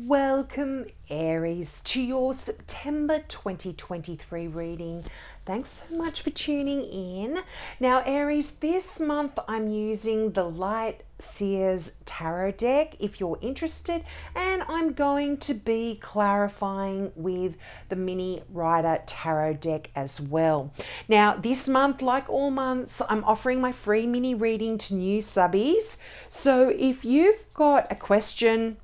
Welcome, Aries, to your September 2023 reading. Thanks so much for tuning in. Now, Aries, this month I'm using the Light Seers Tarot deck if you're interested, and I'm going to be clarifying with the Mini Rider Tarot deck as well. Now, this month, like all months, I'm offering my free mini reading to new subbies. So if you've got a question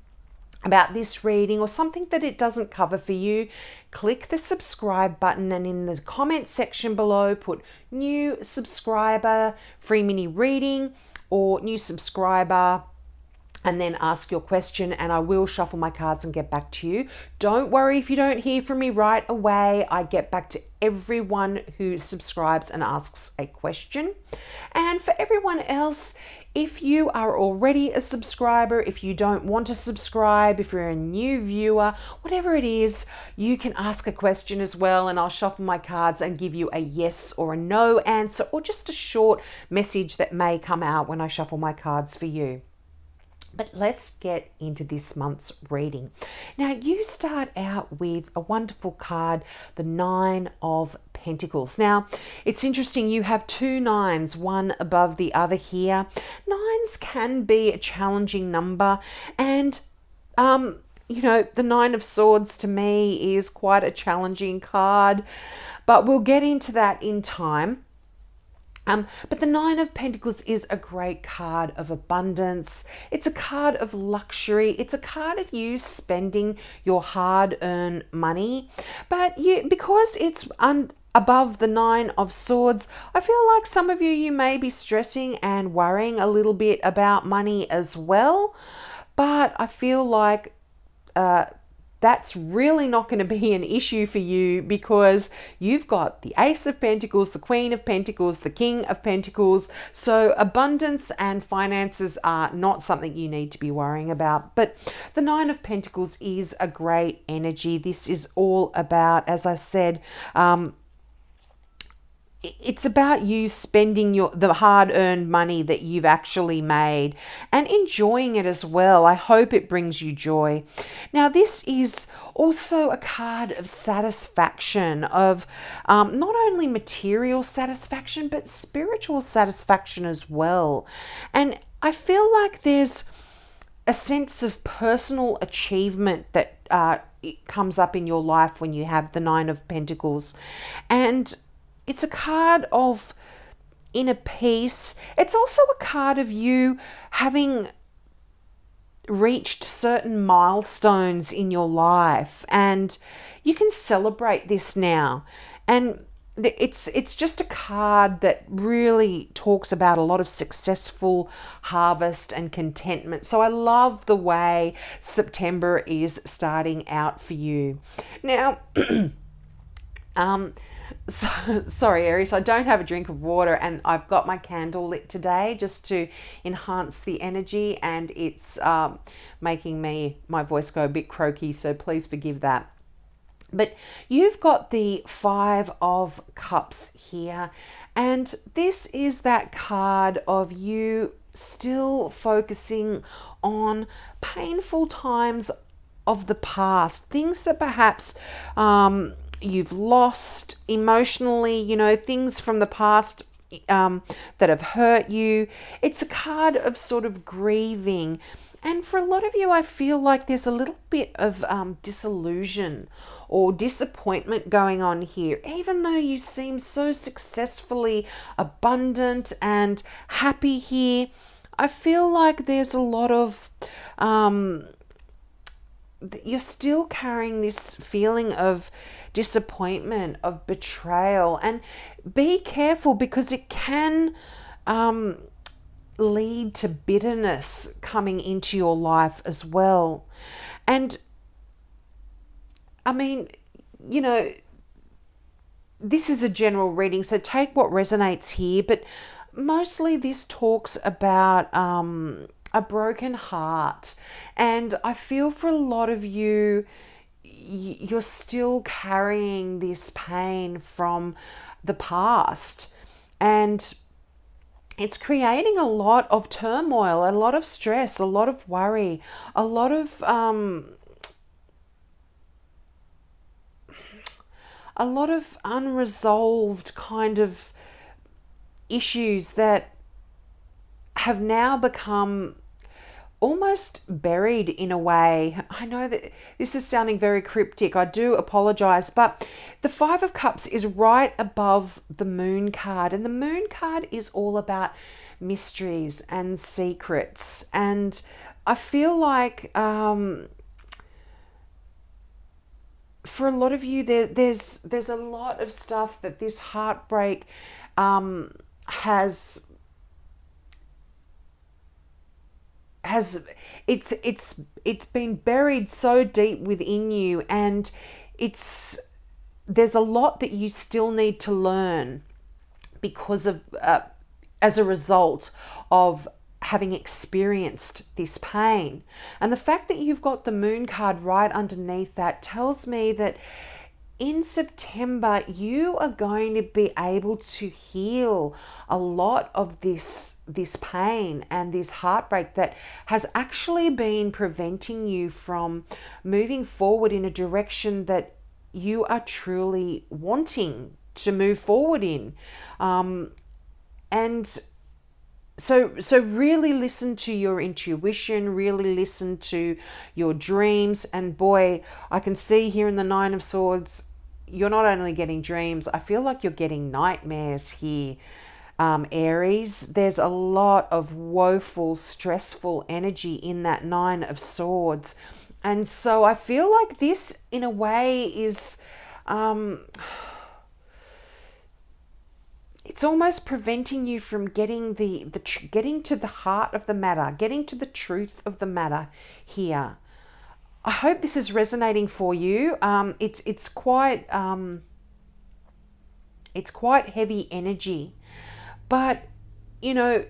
about this reading or something that it doesn't cover for you, click the subscribe button and in the comment section below put new subscriber free mini reading or new subscriber and then ask your question, and I will shuffle my cards and get back to you. Don't worry if you don't hear from me right away. I get back to everyone who subscribes and asks a question. And for everyone else, if you are already a subscriber, if you don't want to subscribe, if you're a new viewer, whatever it is, you can ask a question as well, and I'll shuffle my cards and give you a yes or a no answer, or just a short message that may come out when I shuffle my cards for you. But let's get into this month's reading. Now, you start out with a wonderful card, the Nine of Pentacles. Now, it's interesting, you have two nines, one above the other here. Nines can be a challenging number, and the Nine of Swords to me is quite a challenging card, but we'll get into that in time. But the Nine of Pentacles is a great card of abundance. It's a card of luxury. It's a card of you spending your hard-earned money. But because it's above the Nine of Swords, I feel like some of you may be stressing and worrying a little bit about money as well. But I feel like that's really not going to be an issue for you, because you've got the Ace of Pentacles, the Queen of Pentacles, the King of Pentacles. So abundance and finances are not something you need to be worrying about. But the Nine of Pentacles is a great energy. This is all about, as I said, it's about you spending the hard-earned money that you've actually made and enjoying it as well. I hope it brings you joy. Now, this is also a card of satisfaction, of not only material satisfaction, but spiritual satisfaction as well. And I feel like there's a sense of personal achievement that it comes up in your life when you have the Nine of Pentacles. And it's a card of inner peace. It's also a card of you having reached certain milestones in your life, and you can celebrate this now. And it's just a card that really talks about a lot of successful harvest and contentment. So I love the way September is starting out for you. Now, sorry, Aries, I don't have a drink of water, and I've got my candle lit today just to enhance the energy, and it's making my voice go a bit croaky, so please forgive that. But you've got the Five of Cups here, and this is that card of you still focusing on painful times of the past, things that perhaps you've lost emotionally, things from the past that have hurt you. It's a card of sort of grieving. And for a lot of you, I feel like there's a little bit of disillusion or disappointment going on here. Even though you seem so successfully abundant and happy here, I feel like there's a lot of you're still carrying this feeling of disappointment, of betrayal. And be careful, because it can lead to bitterness coming into your life as well. And I mean, this is a general reading, so take what resonates here, but mostly this talks about a broken heart. And I feel for a lot of you, you're still carrying this pain from the past, and it's creating a lot of turmoil, a lot of stress, a lot of worry, a lot of a lot of unresolved kind of issues that have now become almost buried in a way. I know that this is sounding very cryptic. I do apologize, but the Five of Cups is right above the Moon card, and the Moon card is all about mysteries and secrets. And I feel like for a lot of you, there's a lot of stuff that this heartbreak has it's been buried so deep within you, and there's a lot that you still need to learn because of as a result of having experienced this pain. And the fact that you've got the Moon card right underneath that tells me that in September, you are going to be able to heal a lot of this pain and this heartbreak that has actually been preventing you from moving forward in a direction that you are truly wanting to move forward in. And so really listen to your intuition, really listen to your dreams. And boy, I can see here in the Nine of Swords, you're not only getting dreams, I feel like you're getting nightmares here, Aries. There's a lot of woeful, stressful energy in that Nine of Swords. And so I feel like this, in a way, is... it's almost preventing you from getting getting to the heart of the matter, getting to the truth of the matter here. I hope this is resonating for you. It's quite heavy energy, but you know,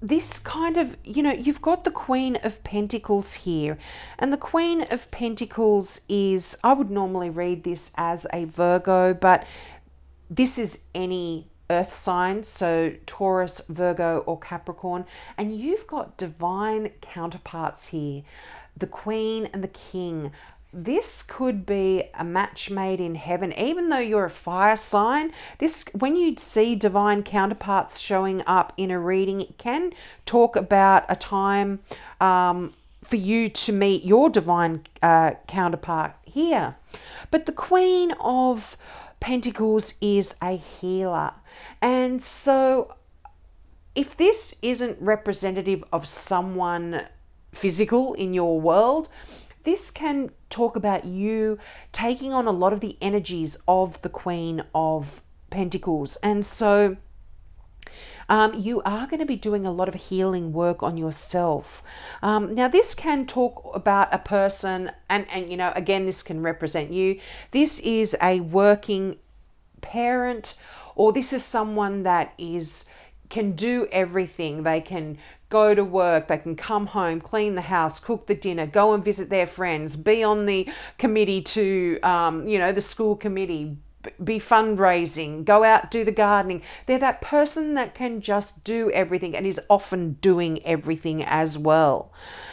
this kind of, you know, you've got the Queen of Pentacles here, and the Queen of Pentacles is, I would normally read this as a Virgo, but this is any earth sign, so Taurus, Virgo, or Capricorn. And you've got divine counterparts here, the Queen and the King. This could be a match made in heaven. Even though you're a fire sign, this, when you see divine counterparts showing up in a reading, it can talk about a time for you to meet your divine counterpart here. But the Queen of Pentacles is a healer. And so if this isn't representative of someone physical in your world, this can talk about you taking on a lot of the energies of the Queen of Pentacles. And so you are going to be doing a lot of healing work on yourself. Now, this can talk about a person, and you know, again, this can represent you. This is a working parent, or this is someone that can do everything. They can go to work, they can come home, clean the house, cook the dinner, go and visit their friends, be on the committee to, you know, the school committee, be fundraising, go out, do the gardening. They're that person that can just do everything and is often doing everything as well.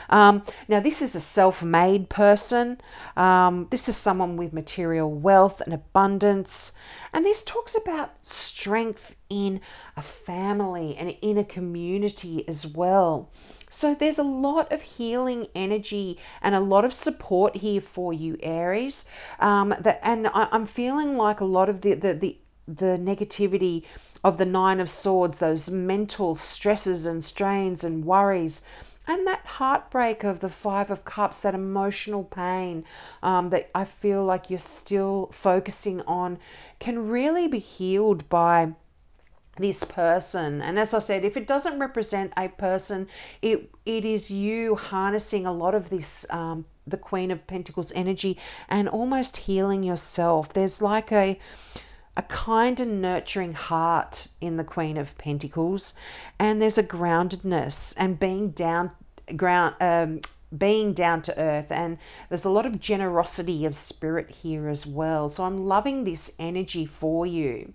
Now, this is a self-made person. This is someone with material wealth and abundance. And this talks about strength in a family and in a community as well. So there's a lot of healing energy and a lot of support here for you, Aries. And I'm feeling like a lot of the negativity of the Nine of Swords, those mental stresses and strains and worries, and that heartbreak of the Five of Cups, that emotional pain that I feel like you're still focusing on, can really be healed by this person. And as I said, if it doesn't represent a person, it is you harnessing a lot of this, the Queen of Pentacles energy, and almost healing yourself. There's like a kind and nurturing heart in the Queen of Pentacles, and there's a groundedness and being down to earth, and there's a lot of generosity of spirit here as well. So I'm loving this energy for you.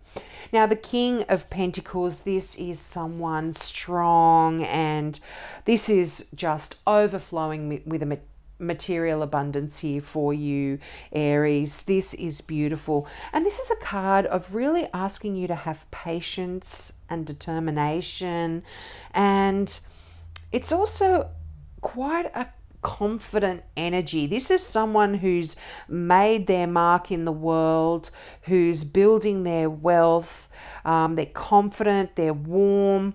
Now, the King of Pentacles, this is someone strong, and this is just overflowing with material abundance here for you, Aries. This is beautiful. And this is a card of really asking you to have patience and determination. And it's also quite a confident energy. This is someone who's made their mark in the world, who's building their wealth. They're confident, they're warm,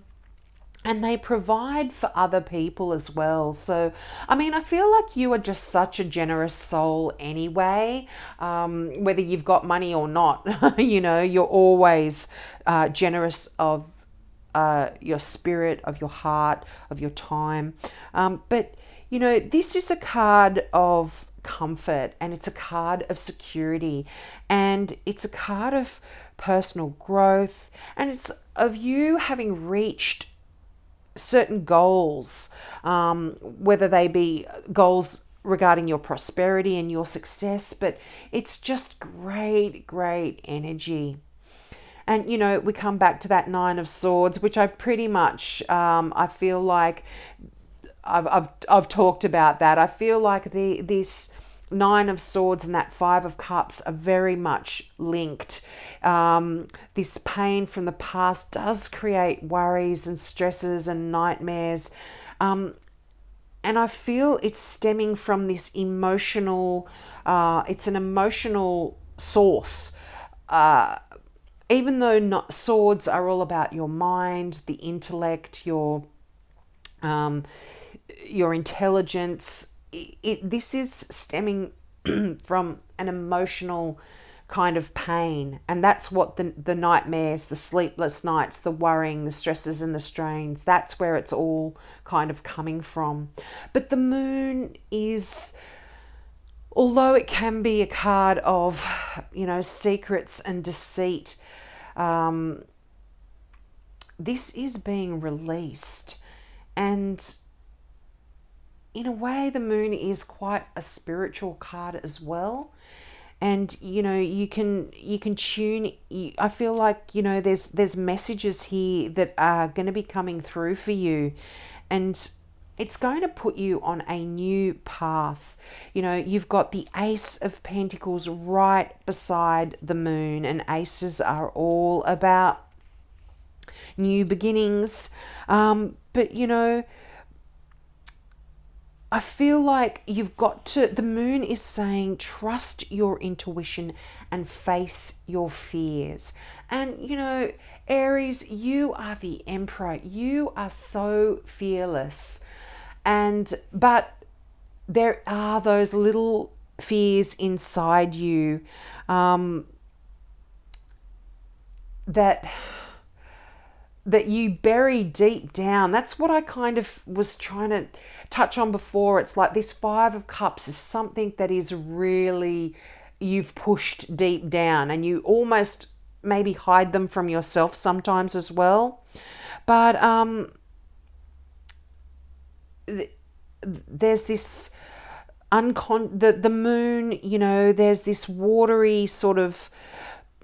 and they provide for other people as well. So, I mean, I feel like you are just such a generous soul anyway, whether you've got money or not. You know, you're always generous of your spirit, of your heart, of your time. But, you know, this is a card of comfort, and it's a card of security, and it's a card of personal growth, and it's of you having reached certain goals, whether they be goals regarding your prosperity and your success, but it's just great, great energy. And, you know, we come back to that Nine of Swords, which I pretty much, I feel like I've talked about that. I feel like this Nine of Swords and that Five of Cups are very much linked. This pain from the past does create worries and stresses and nightmares. And I feel it's stemming from this emotional, it's an emotional source. Even though swords are all about your mind, the intellect, your intelligence, this is stemming from an emotional kind of pain, and that's what the nightmares, the sleepless nights, the worrying, the stresses and the strains, that's where it's all kind of coming from. But the moon is, although it can be a card of, you know, secrets and deceit, this is being released. And in a way, the moon is quite a spiritual card as well. And, you know, you can tune, I feel like, you know, there's messages here that are going to be coming through for you, and it's going to put you on a new path. You know, you've got the Ace of Pentacles right beside the moon, and aces are all about new beginnings. But, you know, I feel like you've got to, the moon is saying, trust your intuition and face your fears. And, you know, Aries, you are the Emperor. You are so fearless. But there are those little fears inside you that you bury deep down. That's what I kind of was trying to touch on before. It's like this Five of Cups is something that is really, you've pushed deep down, and you almost maybe hide them from yourself sometimes as well. But there's this the moon, you know, there's this watery sort of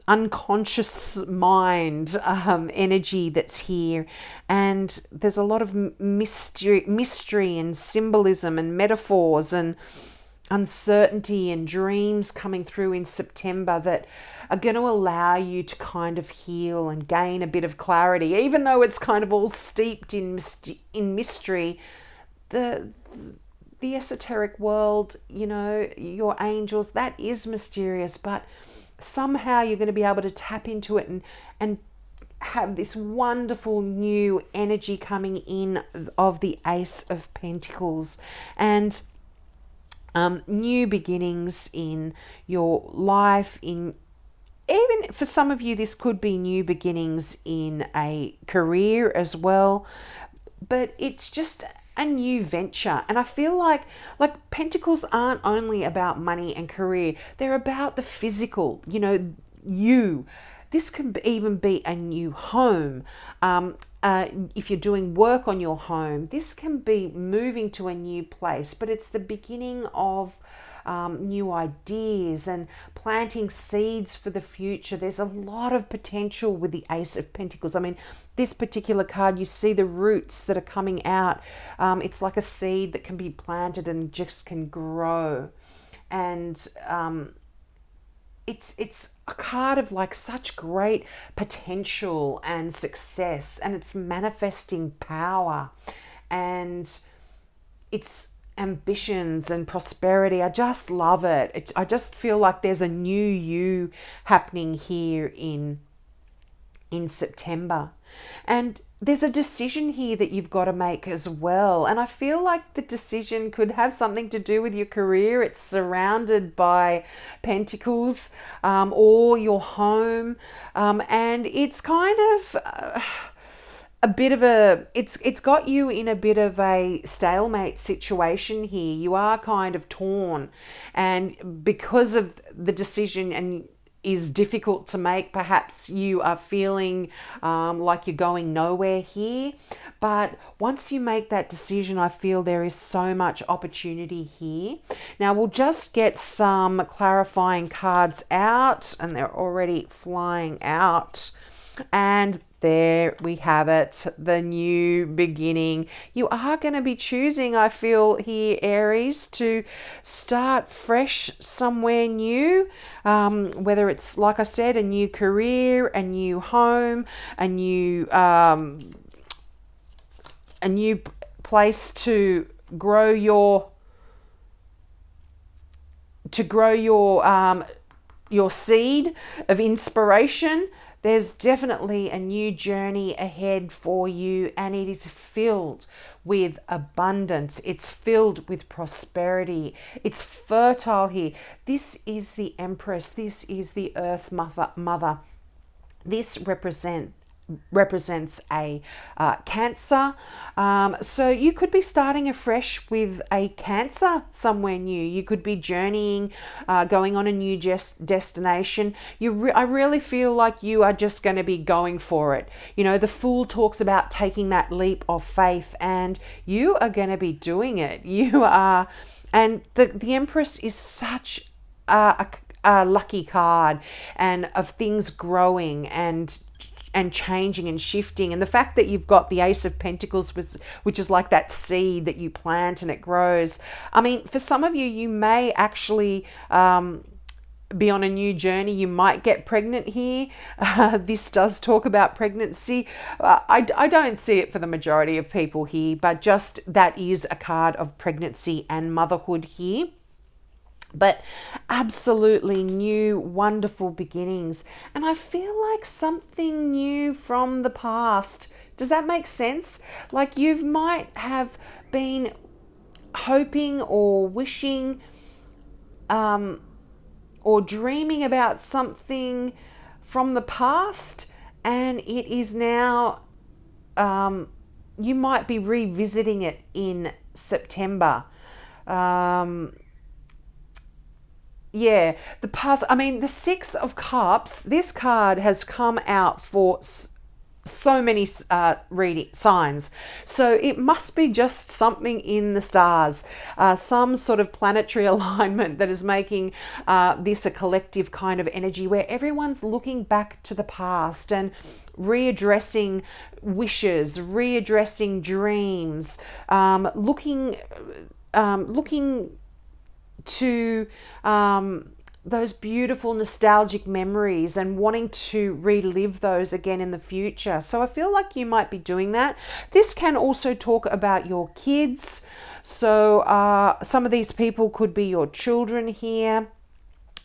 unconscious mind energy that's here, and there's a lot of mystery and symbolism and metaphors and uncertainty and dreams coming through in September that are going to allow you to kind of heal and gain a bit of clarity, even though it's kind of all steeped in mystery. The esoteric world, you know, your angels, that is mysterious, but somehow you're going to be able to tap into it and have this wonderful new energy coming in of the Ace of Pentacles, and new beginnings in your life. In even for some of you, this could be new beginnings in a career as well, but it's just a new venture. And I feel like Pentacles aren't only about money and career, they're about the physical, you know, this could even be a new home, if you're doing work on your home, this can be moving to a new place, but it's the beginning of new ideas and planting seeds for the future. There's a lot of potential with the Ace of Pentacles. I mean, this particular card, you see the roots that are coming out. It's like a seed that can be planted and just can grow. And it's a card of like such great potential and success, and it's manifesting power and it's ambitions and prosperity. I just love it. I just feel like there's a new you happening here in September. And there's a decision here that you've got to make as well. And I feel like the decision could have something to do with your career. It's surrounded by pentacles, or your home. And it's kind of a bit of a, it's got you in a bit of a stalemate situation here. You are kind of torn. And because of the decision and is difficult to make, perhaps you are feeling like you're going nowhere here. But once you make that decision, I feel there is so much opportunity here. Now we'll just get some clarifying cards out, and they're already flying out. And there we have it, the new beginning. You are going to be choosing, I feel here, Aries, to start fresh somewhere new, whether it's, like I said, a new career, a new home, a new place to grow your seed of inspiration. There's definitely a new journey ahead for you, and it is filled with abundance. It's filled with prosperity. It's fertile here. This is the Empress. This is the Earth Mother. This represents a Cancer. So you could be starting afresh with a Cancer somewhere new. You could be journeying, going on a new destination. I really feel like you are just going to be going for it. You know, the Fool talks about taking that leap of faith, and you are going to be doing it. You are, and the Empress is such a lucky card, and of things growing and changing and shifting. And the fact that you've got the Ace of Pentacles, which is like that seed that you plant and it grows. I mean, for some of you, you may actually be on a new journey. You might get pregnant here. This does talk about pregnancy. I don't see it for the majority of people here, but just that is a card of pregnancy and motherhood here. But absolutely new, wonderful beginnings. And I feel like something new from the past. Does that make sense? Like you might have been hoping or wishing or dreaming about something from the past, and it is now, you might be revisiting it in September. Yeah, the past, I mean, the Six of Cups, this card has come out for so many signs. So it must be just something in the stars, some sort of planetary alignment that is making this a collective kind of energy where everyone's looking back to the past and readdressing wishes, readdressing dreams, looking to those beautiful nostalgic memories and wanting to relive those again in the future. So I feel like you might be doing that. This can also talk about your kids. So some of these people could be your children here.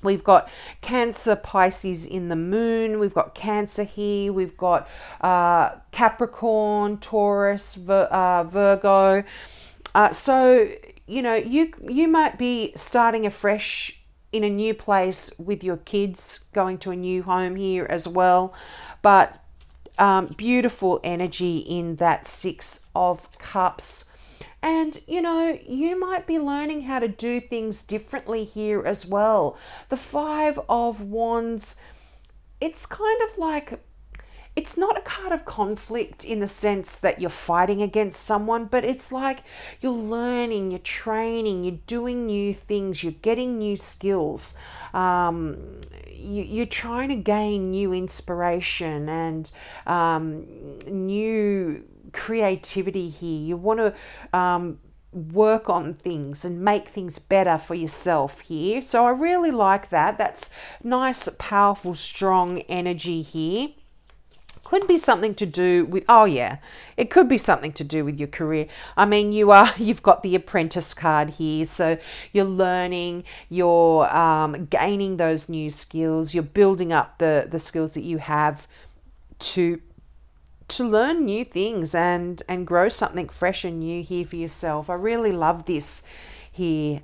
We've got Cancer, Pisces in the moon. We've got Cancer here. We've got Capricorn, Taurus, Virgo. So you know, you might be starting afresh in a new place with your kids, going to a new home here as well. But beautiful energy in that Six of Cups. And, you know, you might be learning how to do things differently here as well. The Five of Wands, it's kind of like, it's not a card of conflict in the sense that you're fighting against someone, but it's like you're learning, you're training, you're doing new things, you're getting new skills. You're trying to gain new inspiration and new creativity here. You want to work on things and make things better for yourself here. So I really like that. That's nice, powerful, strong energy here. Could be something to do with, oh yeah, it could be something to do with your career. I mean, you've got the apprentice card here, so you're learning, you're gaining those new skills, you're building up the skills that you have to learn new things and grow something fresh and new here for yourself. I really love this here.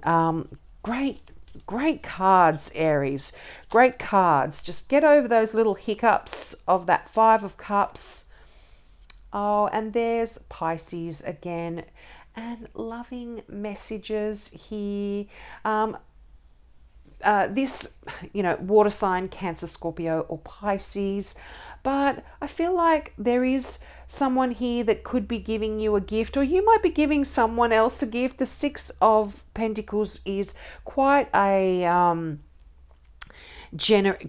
Great cards, Aries. Great cards. Just get over those little hiccups of that Five of Cups. Oh, and there's Pisces again. And loving messages here. This, water sign, Cancer, Scorpio, or Pisces. But I feel like there is someone here that could be giving you a gift, or you might be giving someone else a gift. The Six of Pentacles is quite a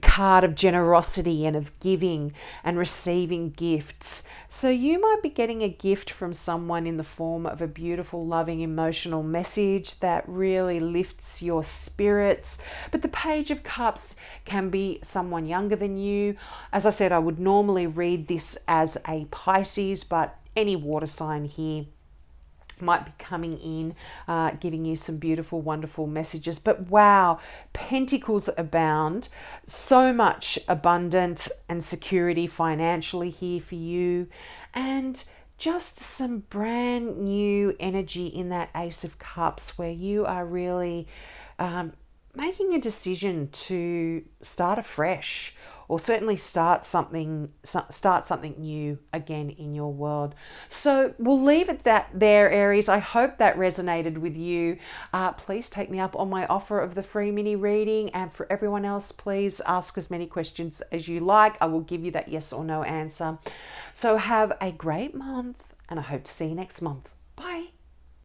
card of generosity and of giving and receiving gifts. So you might be getting a gift from someone in the form of a beautiful, loving, emotional message that really lifts your spirits. But the Page of Cups can be someone younger than you. As I said, I would normally read this as a Pisces, but any water sign here might be coming in, giving you some beautiful, wonderful messages. But wow, pentacles abound. So much abundance and security financially here for you. And just some brand new energy in that Ace of Cups where you are really making a decision to start afresh, or certainly start something new again in your world. So we'll leave it there, Aries. I hope that resonated with you. Please take me up on my offer of the free mini reading, and for everyone else, please ask as many questions as you like. I will give you that yes or no answer. So have a great month, and I hope to see you next month.